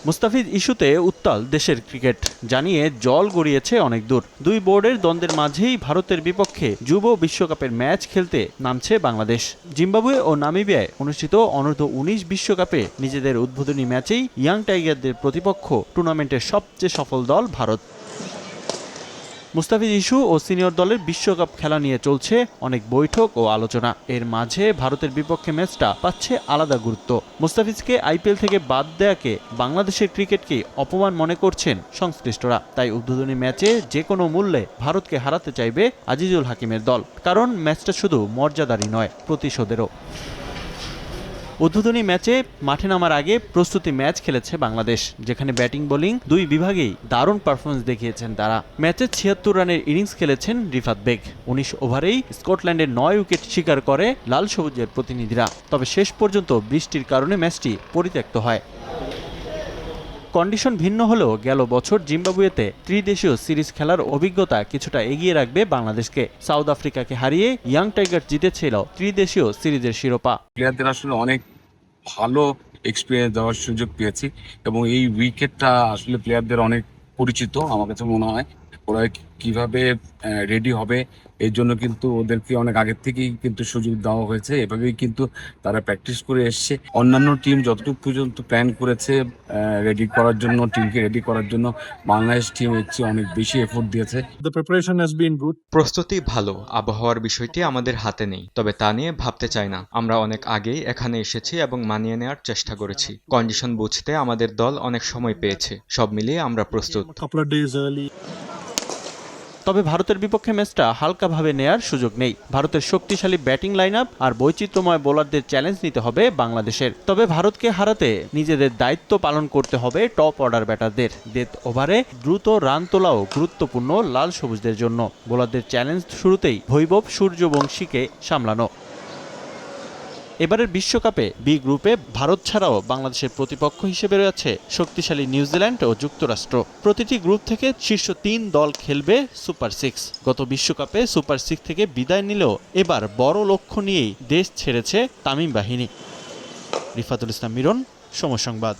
মুস্তাফিজ ইস্যুতে উত্তাল দেশের ক্রিকেট, জানিয়ে জল গড়িয়েছে অনেক দূর। দুই বোর্ডের দ্বন্দ্বের মাঝেই ভারতের বিপক্ষে যুব বিশ্বকাপের ম্যাচ খেলতে নামছে বাংলাদেশ। জিম্বাবুয়ে ও নামিবিয়ায় অনুষ্ঠিত অনূর্ধ্ব-19 বিশ্বকাপে নিজেদের উদ্বোধনী ম্যাচেই ইয়াং টাইগারদের প্রতিপক্ষ টুর্নামেন্টের সবচেয়ে সফল দল ভারত। মুস্তাফিজ ইস্যু ও সিনিয়র দলের বিশ্বকাপ খেলা নিয়ে চলছে অনেক বৈঠক ও আলোচনা। এর মাঝে ভারতের বিপক্ষে ম্যাচটা পাচ্ছে আলাদা গুরুত্ব। মুস্তাফিজকে আইপিএল থেকে বাদ দেয়াকে বাংলাদেশের ক্রিকেটকে অপমান মনে করছেন সংশ্লিষ্টরা। তাই উদ্বোধনী ম্যাচে যে কোনো মূল্যে ভারতকে হারাতে চাইবে আজিজুল হাকিমের দল, কারণ ম্যাচটা শুধু মর্যাদারই নয়, প্রতিশোধেরও। উদ্বোধনী ম্যাচে মাঠে নামার আগে প্রস্তুতি ম্যাচ খেলেছে বাংলাদেশ, যেখানে ব্যাটিং বোলিং দুই বিভাগেই দারুণ পারফরমেন্স দেখিয়েছেন তারা। ম্যাচে ৭৬ রানের ইনিংস খেলেছেন রিফাত বেগ। ১৯ ওভারেই স্কটল্যান্ডের ৯ উইকেট শিকার করে লাল সবুজের প্রতিনিধিরা। তবে শেষ পর্যন্ত বৃষ্টির কারণে ম্যাচটি পরিত্যক্ত হয়। কন্ডিশন ভিন্ন হলেও গেল বছর জিম্বাবুয়েতে ত্রিদেশীয় সিরিজ খেলার অভিজ্ঞতা কিছুটা এগিয়ে রাখবে বাংলাদেশকে। সাউথ আফ্রিকাকে হারিয়ে ইয়াং টাইগার জিতেছিল ত্রিদেশীয় সিরিজের শিরোপা। প্লেয়ারদের আসলে অনেক ভালো এক্সপিরিয়েন্স দেওয়ার সুযোগ পেয়েছি এবং এই উইকেটটা আসলে প্লেয়ারদের অনেক পরিচিত। আমার কাছে মনে হয় ওরা কিভাবে রেডি হবে এর জন্য কিন্তু ওদেরকে অনেক আগের থেকেই কিন্তু সুযোগ দেওয়া হয়েছে। এভাবেই কিন্তু তারা প্র্যাকটিস করে এসছে। অন্যান্য টিম যতটুকু পর্যন্ত প্ল্যান করেছে রেডি করার জন্য, টিমকে রেডি করার জন্য, বাংলাদেশ টিম এর চেয়ে অনেক বেশি এফোর্ট দিয়েছে। প্রস্তুতি ভালো, আবহাওয়ার বিষয়টি আমাদের হাতে নেই, তবে তা নিয়ে ভাবতে চাই না। আমরা অনেক আগেই এখানে এসেছি এবং মানিয়ে নেওয়ার চেষ্টা করেছি। কন্ডিশন বুঝতে আমাদের দল অনেক সময় পেয়েছে। সব মিলিয়ে আমরা প্রস্তুত। তবে ভারতের বিপক্ষে ম্যাচটা হালকাভাবে নেয়ার সুযোগ নেই। ভারতের শক্তিশালী ব্যাটিং লাইন আপ আর বৈচিত্র্যময় বোলারদের চ্যালেঞ্জ নিতে হবে বাংলাদেশের। তবে ভারতকে হারাতে নিজেদের দায়িত্ব পালন করতে হবে টপ অর্ডার ব্যাটারদের। ডেথ ওভারে দ্রুত রান তোলাও গুরুত্বপূর্ণ লাল সবুজদের জন্য। বোলারদের চ্যালেঞ্জ শুরুতেই ভৈবব সূর্যবংশীকে সামলানো। এবারের বিশ্বকাপে বি গ্রুপে ভারত ছাড়াও বাংলাদেশের প্রতিপক্ষ হিসেবে রয়েছে শক্তিশালী নিউজিল্যান্ড ও যুক্তরাষ্ট্র। প্রতিটি গ্রুপ থেকে শীর্ষ ৩ দল খেলবে সুপার 6। গত বিশ্বকাপে সুপার 6 থেকে বিদায় নিলেও এবার বড় লক্ষ্য নিয়েই দেশ ছেড়েছে তামিম বাহিনী। রিফাতুল ইসলাম মিরন, সময় সংবাদ।